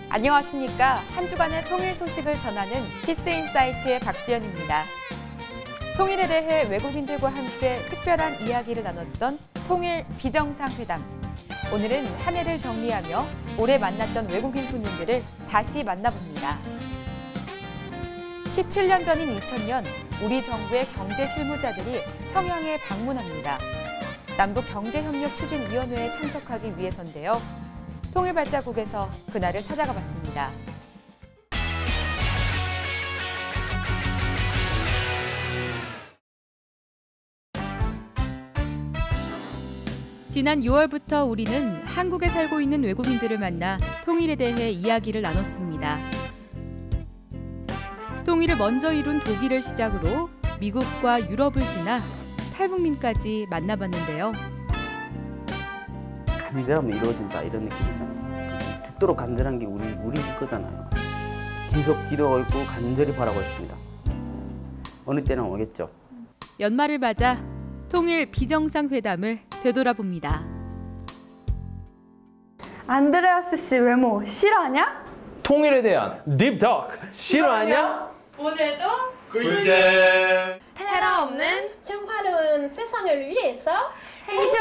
안녕하십니까. 한 주간의 통일 소식을 전하는 피스인사이트의 박지연입니다. 통일에 대해 외국인들과 함께 특별한 이야기를 나눴던 통일 비정상회담. 오늘은 한 해를 정리하며 올해 만났던 외국인 손님들을 다시 만나봅니다. 17년 전인 2000년 우리 정부의 경제 실무자들이 평양에 방문합니다. 남북경제협력추진위원회에 참석하기 위해서인데요. 통일발자국에서 그날을 찾아가 봤습니다. 지난 6월부터 우리는 한국에 살고 있는 외국인들을 만나 통일에 대해 이야기를 나눴습니다. 통일을 먼저 이룬 독일을 시작으로 미국과 유럽을 지나 탈북민까지 만나봤는데요. 간절하면 이루어진다 이런 느낌이잖아요. 죽도록 간절한 게 우리 거잖아요. 계속 기도하고 있고 간절히 바라고 있습니다. 어느 때는 오겠죠. 연말을 맞아 통일 비정상회담을 되돌아봅니다. 안드레아스 씨 외모 싫어하냐? 통일에 대한 딥톡 싫어하냐? 오늘도 꿀잼! 테러 없는 평화로운 세상을 위해서 행쇼!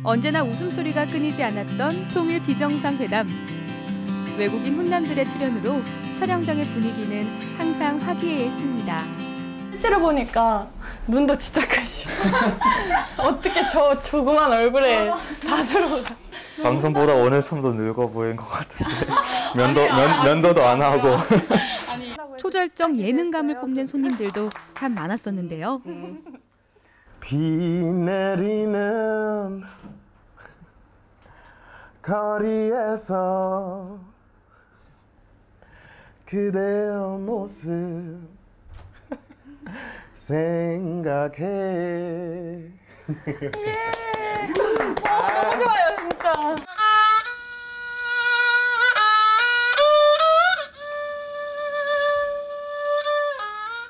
언제나 웃음소리가 끊이지 않았던 통일 비정상회담. 외국인 훈남들의 출연으로 촬영장의 분위기는 항상 화기애애했습니다. 실제로 보니까 눈도 진짜 크시. 어떻게 저 조그만 얼굴에 다 들어가. 방송보다 오늘 좀 더 늙어 보인 것 같은데 면도도 안 하고. 초절정 예능감을 뽐낸 손님들도 참 많았었는데요. 비 내리는 거리에서 그대의 모습 생각해. 너무 좋아요 진짜.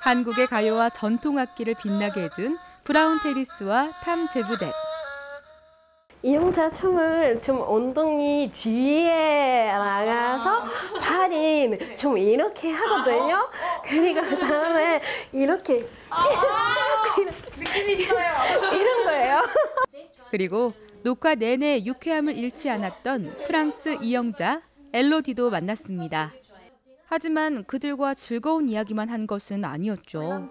한국의 가요와 전통악기를 빛나게 해준 브라운 테리스와 탐 제부댓. 이용자 춤을 좀 엉덩이 뒤에 나가서 팔이 좀 이렇게 하거든요. 그리고 그다음에 이렇게 느낌 있어요. 이런 거예요. 그리고 녹화 내내 유쾌함을 잃지 않았던 프랑스 이영자, 엘로디도 만났습니다. 하지만 그들과 즐거운 이야기만 한 것은 아니었죠.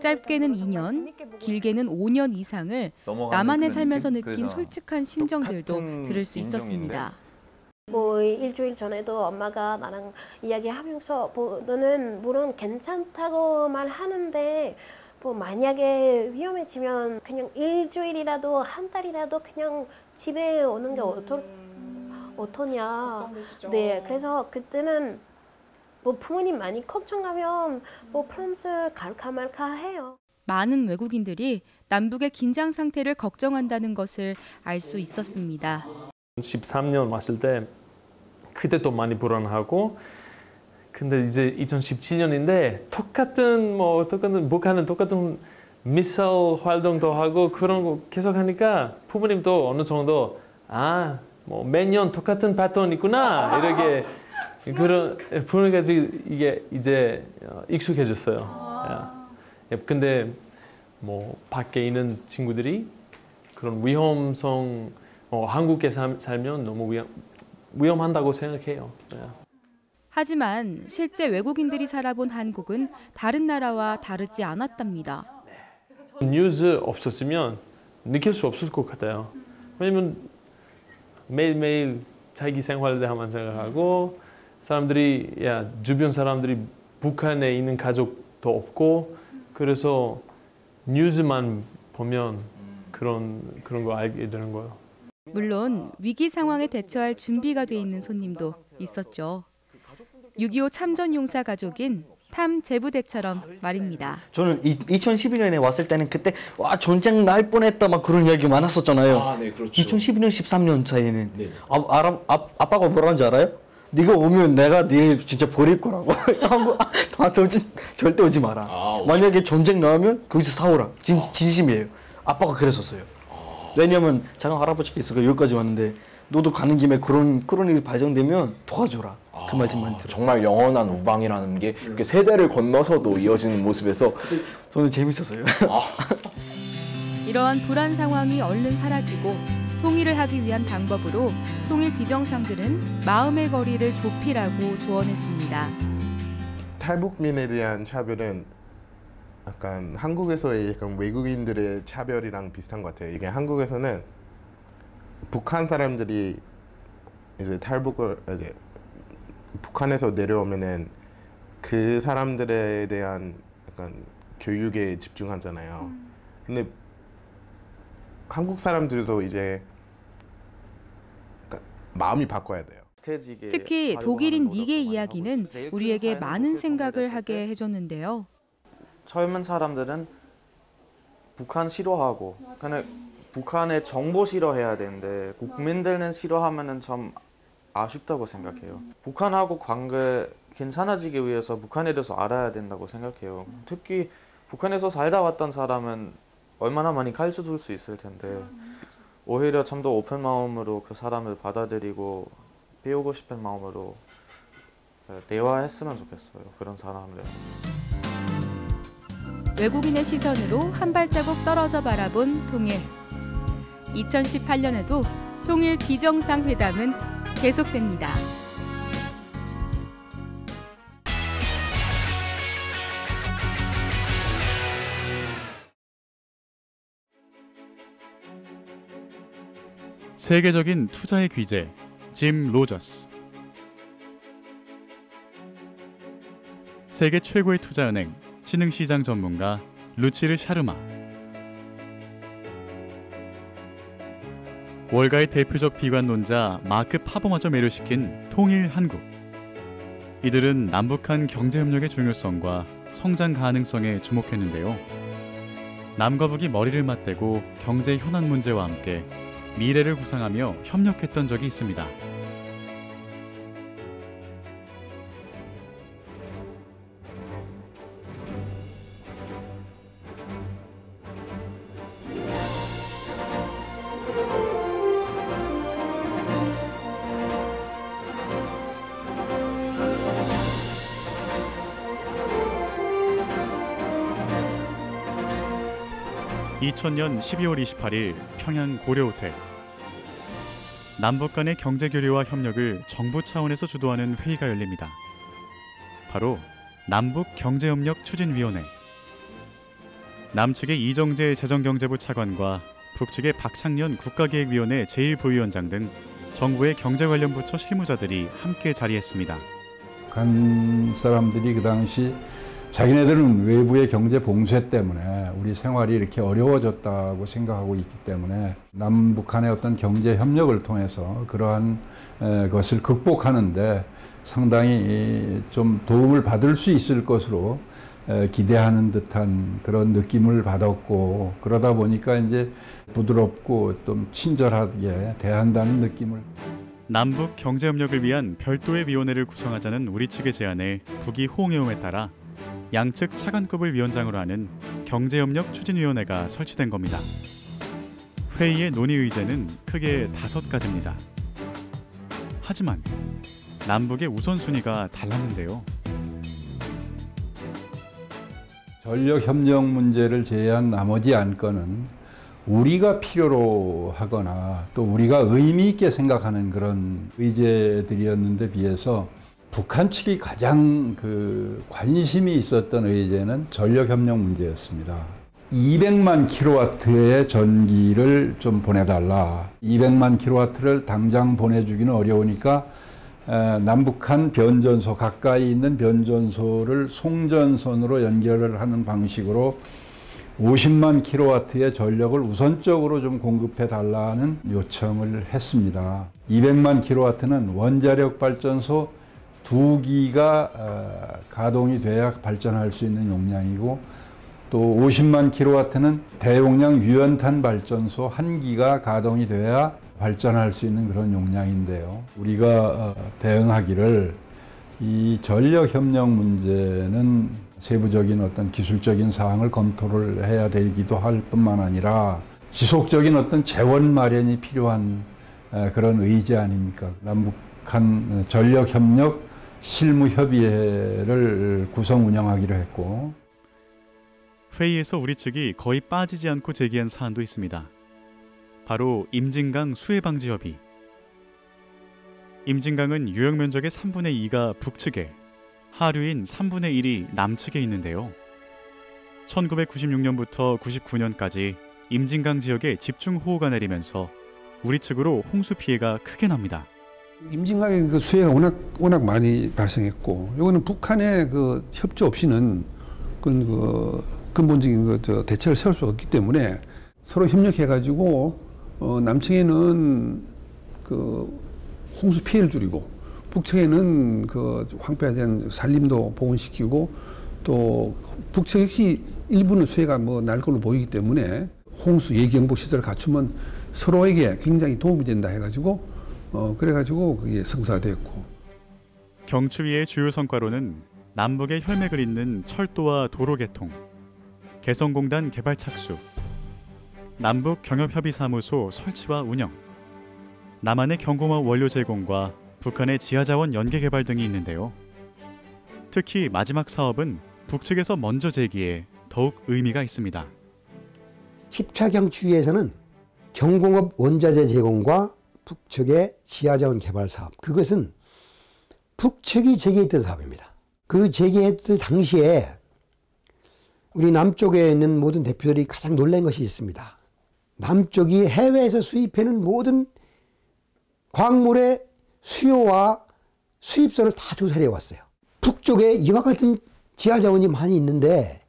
짧게는 2년, 길게는 5년 이상을 나만의 삶에서 느낀 솔직한 심정들도 들을 수 있었습니다. 뭐 일주일 전에도 엄마가 나랑 이야기하면서 뭐 너는 물론 괜찮다고 말하는데 뭐 만약에 위험해지면 그냥 일주일이라도 한 달이라도 그냥 집에 오는 게 어떠냐. 네, 그래서 그때는 뭐 부모님 많이 걱정하면 뭐 프랑스 갈까 말까 해요. 많은 외국인들이 남북의 긴장 상태를 걱정한다는 것을 알 수 있었습니다. 13년 왔을 때 그때도 많이 불안하고, 근데 이제 2017년인데 똑같은 북한은 똑같은 미사일 활동도 하고 그런 거 계속 하니까 부모님도 어느 정도 뭐 매년 똑같은 패턴 있구나 이렇게 그런 부모님까 이게 이제 익숙해졌어요. 근데 뭐 밖에 있는 친구들이 그런 위험성 한국에 살면 너무 위험한다고 생각해요. 하지만 실제 외국인들이 살아본 한국은 다른 나라와 다르지 않았답니다. 뉴스 없었으면 느낄 수 없을 것 같아요. 왜냐면 매일매일 자기 생활에 대해만 생각하고 사람들이 주변 사람들이 북한에 있는 가족도 없고 그래서 뉴스만 보면 그런 거 알게 되는 거예요. 물론 위기 상황에 대처할 준비가 돼 있는 손님도 있었죠. 6.25 참전용사 가족인 탐 제부댓처럼 말입니다. 저는 2012년에 왔을 때는 그때 와 전쟁 날 뻔했다 막 그런 이야기 많았었잖아요. 네, 그렇죠. 2012년, 13년 차이는 네. 아빠가 뭐라는 줄 알아요? 네가 오면 내가 네 진짜 버릴 거라고. 절대 오지 마라. 만약에 전쟁 나오면 거기서 싸우라. 진심이에요. 아빠가 그랬었어요. 왜냐면 작은 할아버지께서 여기까지 왔는데 너도 가는 김에 그런 일이 발생되면 도와줘라. 그 말씀만 들었어요. 정말 영원한 우방이라는 게 이렇게 세대를 건너서도 이어지는 모습에서 저는 재밌었어요. 이러한 불안 상황이 얼른 사라지고 통일을 하기 위한 방법으로 통일 비정상들은 마음의 거리를 좁히라고 조언했습니다. 탈북민에 대한 차별은 약간 한국에서의 약간 외국인들의 차별이랑 비슷한 것 같아요. 이게 한국에서는 북한 사람들이 이제 이제 북한에서 내려오면은 그 사람들에 대한 약간 교육에 집중하잖아요. 근데 한국 사람들도 이제 마음이 바꿔야 돼요. 특히 독일인 닉의 이야기는 우리에게 많은 생각을 하게 해줬는데요. 젊은 사람들은 북한 싫어하고 근데 북한의 정보 싫어해야 되는데 국민들은 싫어하면은 좀 아쉽다고 생각해요. 북한하고 관계 괜찮아지기 위해서 북한에 대해서 알아야 된다고 생각해요. 특히 북한에서 살다 왔던 사람은 얼마나 많이 가르쳐 줄 수 있을 텐데 오히려 좀 더 오픈 마음으로 그 사람을 받아들이고 배우고 싶은 마음으로 대화했으면 좋겠어요. 그런 사람들. 외국인의 시선으로 한 발자국 떨어져 바라본 통일. 2018년에도 통일 비정상회담은 계속됩니다. 세계적인 투자의 귀재 짐 로저스. 세계 최고의 투자은행 신흥시장 전문가 루치르 샤르마. 월가의 대표적 비관론자 마크 파버마저 매료시킨 통일 한국. 이들은 남북한 경제협력의 중요성과 성장 가능성에 주목했는데요. 남과 북이 머리를 맞대고 경제 현안 문제와 함께 미래를 구상하며 협력했던 적이 있습니다. (2000년 12월 28일) 평양 고려호텔. 남북 간의 경제 교류와 협력을 정부 차원에서 주도하는 회의가 열립니다. 바로 남북 경제협력 추진위원회. 남측의 이정재 재정경제부 차관과 북측의 박창년 국가기획위원회 제1부위원장 등 정부의 경제 관련 부처 실무자들이 함께 자리했습니다. 북한 사람들이 그 당시 자기네들은 외부의 경제 봉쇄 때문에 우리 생활이 이렇게 어려워졌다고 생각하고 있기 때문에 남북한의 어떤 경제 협력을 통해서 그러한 것을 극복하는데 상당히 좀 도움을 받을 수 있을 것으로 기대하는 듯한 그런 느낌을 받았고, 그러다 보니까 이제 부드럽고 좀 친절하게 대한다는 느낌을. 남북 경제협력을 위한 별도의 위원회를 구성하자는 우리 측의 제안에 북이 호응해옴에 따라 양측 차관급을 위원장으로 하는 경제협력추진위원회가 설치된 겁니다. 회의의 논의 의제는 크게 5가지입니다. 하지만 남북의 우선순위가 달랐는데요. 전력협력 문제를 제외한 나머지 안건은 우리가 필요로 하거나 또 우리가 의미 있게 생각하는 그런 의제들이었는데 비해서 북한 측이 가장 관심이 있었던 의제는 전력협력 문제였습니다. 200만 킬로와트의 전기를 좀 보내달라. 200만 킬로와트를 당장 보내주기는 어려우니까 남북한 변전소, 가까이 있는 변전소를 송전선으로 연결을 하는 방식으로 50만 킬로와트의 전력을 우선적으로 좀 공급해 달라는 요청을 했습니다. 200만 킬로와트는 원자력 발전소 2기가 가동이 돼야 발전할 수 있는 용량이고, 또 50만 킬로와트는 대용량 유연탄 발전소 1기가 가동이 돼야 발전할 수 있는 그런 용량인데요. 우리가 대응하기를 이 전력협력 문제는 세부적인 어떤 기술적인 사항을 검토를 해야 되기도 할 뿐만 아니라 지속적인 어떤 재원 마련이 필요한 그런 의지 아닙니까? 남북한 전력협력 실무협의회를 구성 운영하기로 했고 회의에서 우리 측이 거의 빠지지 않고 제기한 사안도 있습니다. 바로 임진강 수해 방지 협의. 임진강은 유역 면적의 3분의 2가 북측에, 하류인 3분의 1이 남측에 있는데요. 1996년부터 99년까지 임진강 지역에 집중호우가 내리면서 우리 측으로 홍수 피해가 크게 납니다. 임진강의 그 수해가 워낙 많이 발생했고, 이거는 북한의 그 협조 없이는 그 근본적인 대책을 세울 수 없기 때문에 서로 협력해가지고 남측에는 그 홍수 피해를 줄이고 북측에는 그 황폐에 대한 산림도 복원시키고 또 북측 역시 일부는 수해가 날 걸로 보이기 때문에 홍수 예기경보 시설을 갖추면 서로에게 굉장히 도움이 된다 해가지고 그래가지고 그게 성사됐고. 경추위의 주요 성과로는 남북의 혈맥을 잇는 철도와 도로 개통, 개성공단 개발 착수, 남북 경협협의사무소 설치와 운영, 남한의 경공업 원료 제공과 북한의 지하자원 연계 개발 등이 있는데요. 특히 마지막 사업은 북측에서 먼저 제기해 더욱 의미가 있습니다. 10차 경추위에서는 경공업 원자재 제공과 북측의 지하자원 개발 사업, 그것은 북측이 제기했던 사업입니다. 그 제기했을 당시에 우리 남쪽에 있는 모든 대표들이 가장 놀란 것이 있습니다. 남쪽이 해외에서 수입해는 모든 광물의 수요와 수입선을 다 조사해 왔어요. 북쪽에 이와 같은 지하자원이 많이 있는데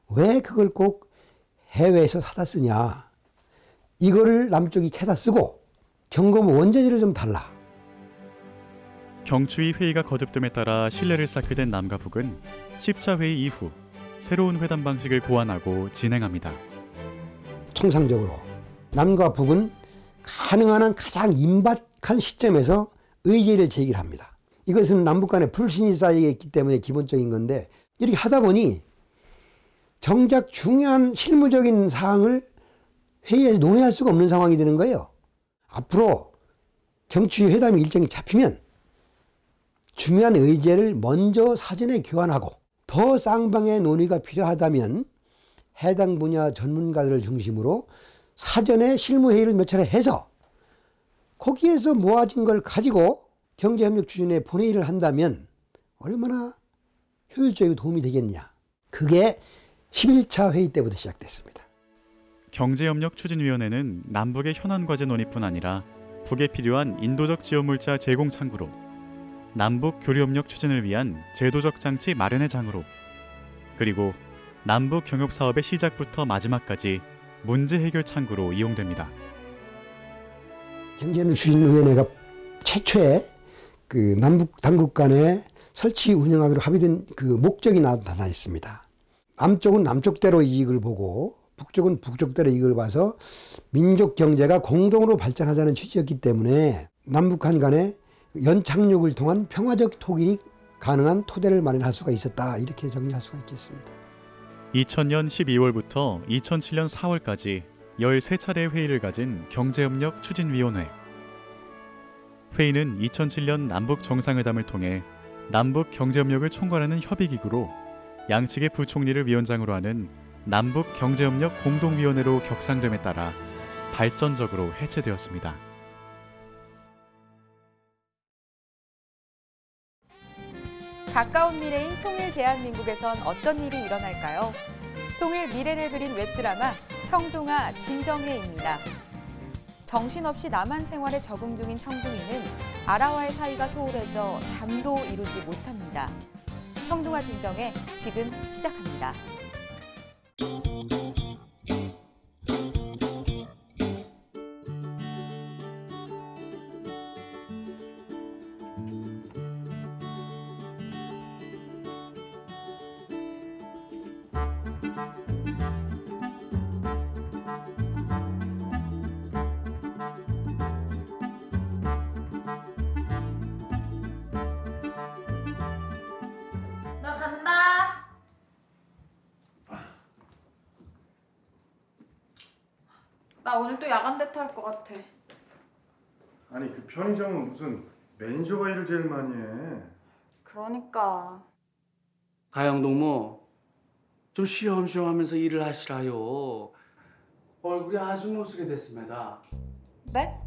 왜 그걸 꼭 해외에서 사다 쓰냐. 이거를 남쪽이 캐다 쓰고 경공업 원자재를 좀 달라. 경추위 회의가 거듭됨에 따라 신뢰를 쌓게 된 남과 북은 10차 회의 이후 새로운 회담 방식을 고안하고 진행합니다. 통상적으로 남과 북은 가능한 한 가장 임박한 시점에서 의제를 제기를 합니다. 이것은 남북 간에 불신이 쌓여있기 때문에 기본적인 건데 이렇게 하다 보니 정작 중요한 실무적인 사항을 회의에서 논의할 수가 없는 상황이 되는 거예요. 앞으로 경추위 회담 일정이 잡히면 중요한 의제를 먼저 사전에 교환하고 더 쌍방의 논의가 필요하다면 해당 분야 전문가들을 중심으로 사전에 실무회의를 몇 차례 해서 거기에서 모아진 걸 가지고 경제협력 추진에 본회의를 한다면 얼마나 효율적이고 도움이 되겠냐. 그게 11차 회의 때부터 시작됐습니다. 경제협력추진위원회는 남북의 현안 과제 논의뿐 아니라 북에 필요한 인도적 지원물자 제공 창구로, 남북 교류협력 추진을 위한 제도적 장치 마련의 장으로, 그리고 남북 경협 사업의 시작부터 마지막까지 문제 해결 창구로 이용됩니다. 경제협력추진위원회가 최초의 그 남북 당국 간에 설치 운영하기로 합의된 그 목적이 나타나 있습니다. 남쪽은 남쪽대로 이익을 보고 북쪽은 북쪽대로 이익을 봐서 민족 경제가 공동으로 발전하자는 취지였기 때문에 남북한 간에 연착륙을 통한 평화적 통일이 가능한 토대를 마련할 수가 있었다. 이렇게 정리할 수가 있겠습니다. 2000년 12월부터 2007년 4월까지 13차례 회의를 가진 경제협력추진위원회. 회의는 2007년 남북 정상회담을 통해 남북 경제협력을 총괄하는 협의기구로 양측의 부총리를 위원장으로 하는 남북 경제협력 공동위원회로 격상됨에 따라 발전적으로 해체되었습니다. 가까운 미래인 통일 대한민국에선 어떤 일이 일어날까요? 통일 미래를 그린 웹드라마 청둥아 진정해입니다. 정신없이 남한 생활에 적응 중인 청둥이는 아라와의 사이가 소홀해져 잠도 이루지 못합니다. 청둥아 진정해 지금 시작합니다. 나 간다. 나 오늘 또 야간 데이트 할 것 같아. 아니 그 편의점은 무슨 매니저가 일을 제일 많이 해. 그러니까. 가영동무 좀 쉬엄쉬엄 하면서 일을 하시라요. 얼굴이 아주 못쓰게 됐습니다. 네?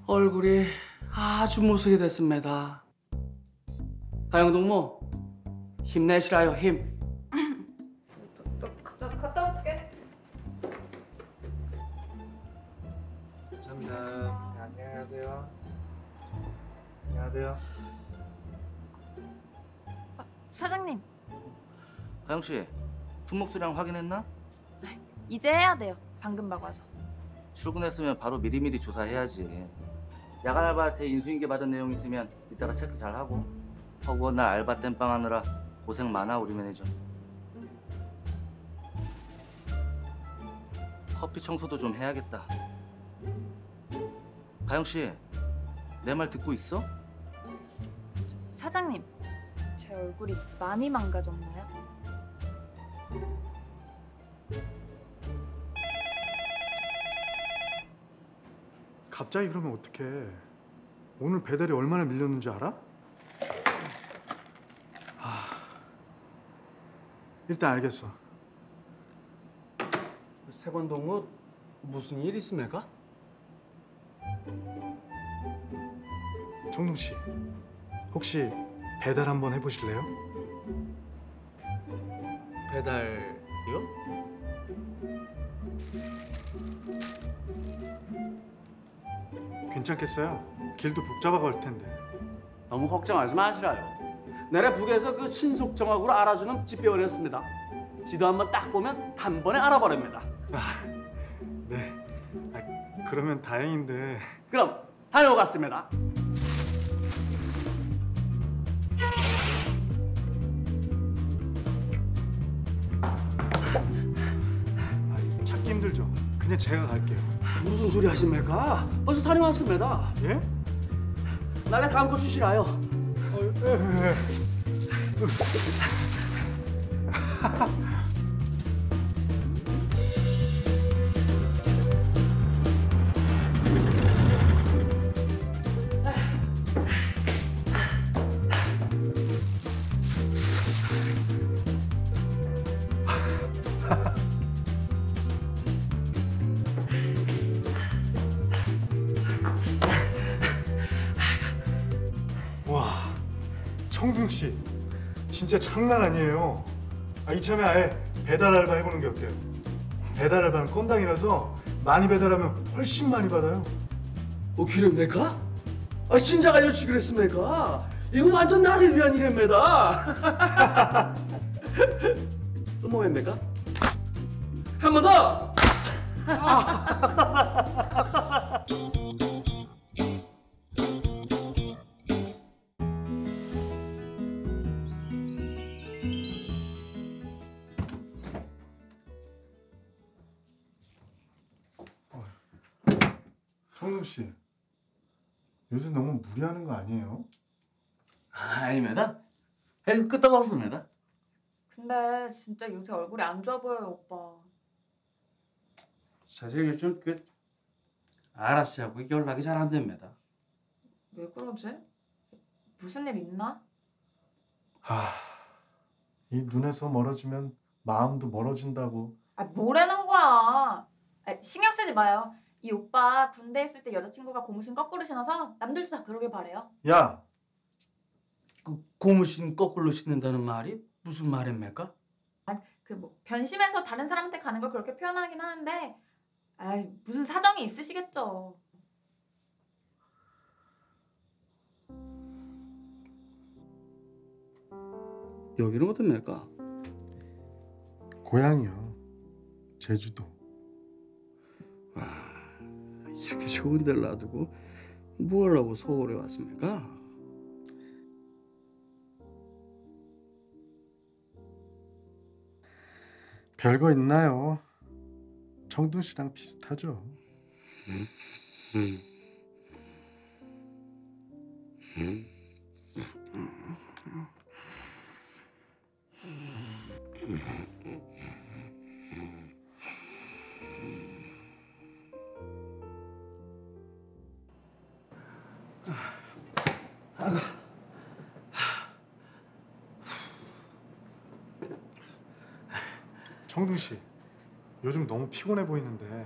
얼굴이 아주 못쓰게 됐습니다. 가영동무 힘내시라요, 힘. 갔다 올게. 감사합니다. 안녕하세요. 안녕하세요. 사장님, 가영 씨, 품목수량 확인했나? 이제 해야 돼요. 방금 봐봐서. 출근했으면 바로 미리미리 조사해야지. 야간 알바한테 인수인계 받은 내용 있으면 이따가 체크 잘 하고. 허구한 날 알바 땜빵 하느라 고생 많아 우리 매니저. 커피 청소도 좀 해야겠다. 가영 씨, 내 말 듣고 있어? 사장님, 제 얼굴이 많이 망가졌나요? 갑자기 그러면 어떡해. 오늘 배달이 얼마나 밀렸는지 알아? 일단 알겠어. 세관동무 무슨 일 있습니까? 정동 씨, 혹시 배달 한번 해보실래요? 배달이요? 괜찮겠어요? 길도 복잡하고 할 텐데. 너무 걱정하지 마시라요. 내래 북에서 그 신속 정확으로 알아주는 집배원이었습니다. 지도 한번 딱 보면 단번에 알아버립니다. 네. 그러면 다행인데. 그럼 다녀오겠습니다. 찾기 힘들죠? 그냥 제가 갈게요. 무슨 소리 하십니까? 벌써 다녀왔습니다. 예? 나래 다음 거 주시라요. 와, 청둥 씨, 진짜 장난 아니에요. 이참에 아예 배달 알바 해보는 게 어때요? 배달 알바는 건당이라서 많이 배달하면 훨씬 많이 받아요. 그럽니까? 진작 알려주기로 했습니까? 이거 완전 나를 위한 일입니다. 또 뭐입니까? 한 번 더! 청둥 씨, 요새 너무 무리하는 거 아니에요? 아닙니다. 끄떡없습니다. 근데 진짜 요새 얼굴이 안 좋아 보여요, 오빠. 사실 요즘 아라씨하고 연락이 잘 안 됩니다. 왜 그러지? 무슨 일 있나? 이 눈에서 멀어지면 마음도 멀어진다고. 뭐라는 거야? 신경 쓰지 마요. 이 오빠 군대 있을 때 여자친구가 고무신 거꾸로 신어서 남들도 다 그러길 바래요. 야! 고무신 거꾸로 신는다는 말이 무슨 말입니까? 변심해서 다른 사람한테 가는 걸 그렇게 표현하긴 하는데 무슨 사정이 있으시겠죠. 여기는 어떻습니까? 고향이요. 제주도. 이렇게 좋은 데를 놔두고 뭐 하려고 서울에 왔습니까? 별거 있나요? 정둥 씨랑 비슷하죠. 청둥 씨, 요즘 너무 피곤해 보이는데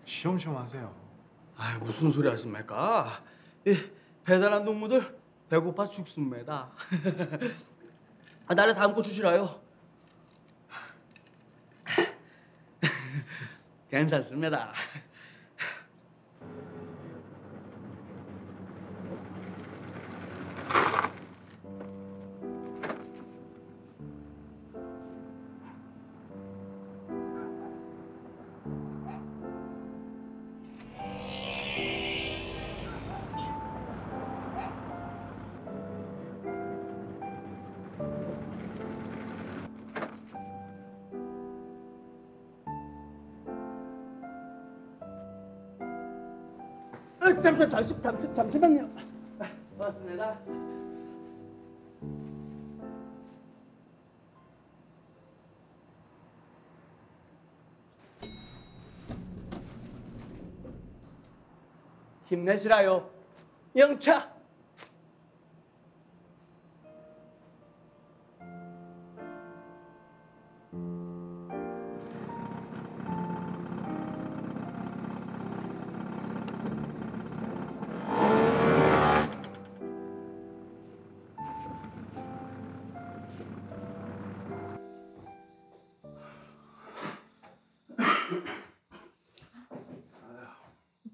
쉬엄쉬엄 하세요. 아, 무슨 소리 하십니까? 이 배달한 동무들 배고파 죽습니다. 나를 담고 주시라요. 괜찮습니다. 잠시만요. 고맙습니다. 힘내시라요, 영차.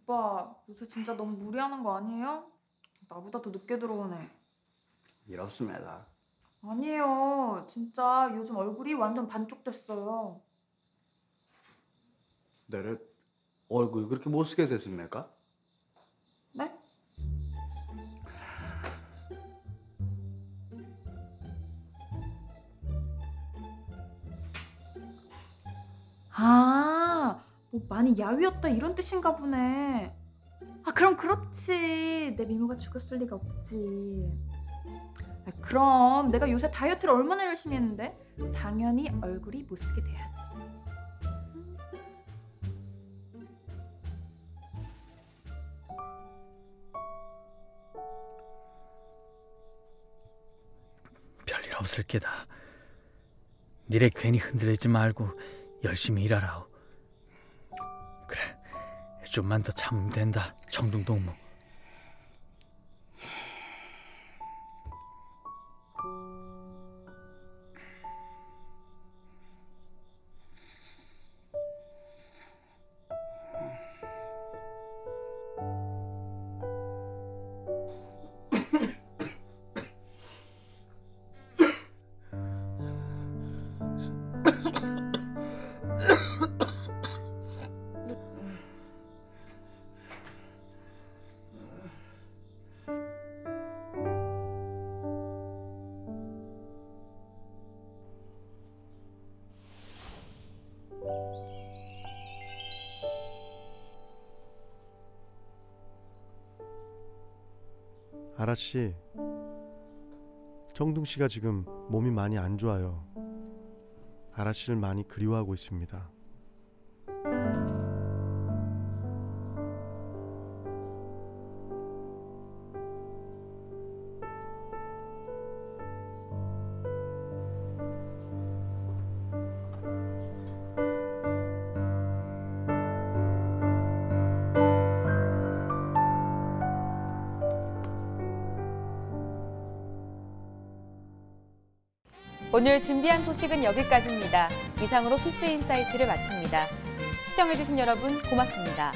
오빠, 요새 진짜 너무 무리하는 거 아니에요? 나보다 더 늦게 들어오네. 이렇습니다. 아니에요. 진짜 요즘 얼굴이 완전 반쪽됐어요. 내래 얼굴이 그렇게 못쓰게 됐습니까? 네? 아, 뭐 많이 야위었다 이런 뜻인가 보네. 아, 그럼 그렇지. 내 미모가 죽었을 리가 없지. 아, 그럼 내가 요새 다이어트를 얼마나 열심히 했는데 당연히 얼굴이 못쓰게 돼야지. 별일 없을 게다. 니네 괜히 흔들리지 말고 열심히 일하라오. 그래, 좀만 더 참으면 된다, 청둥동무. 아라씨, 청둥씨가 지금 몸이 많이 안 좋아요. 아라씨를 많이 그리워하고 있습니다. 오늘 준비한 소식은 여기까지입니다. 이상으로 키스인사이트를 마칩니다. 시청해주신 여러분 고맙습니다.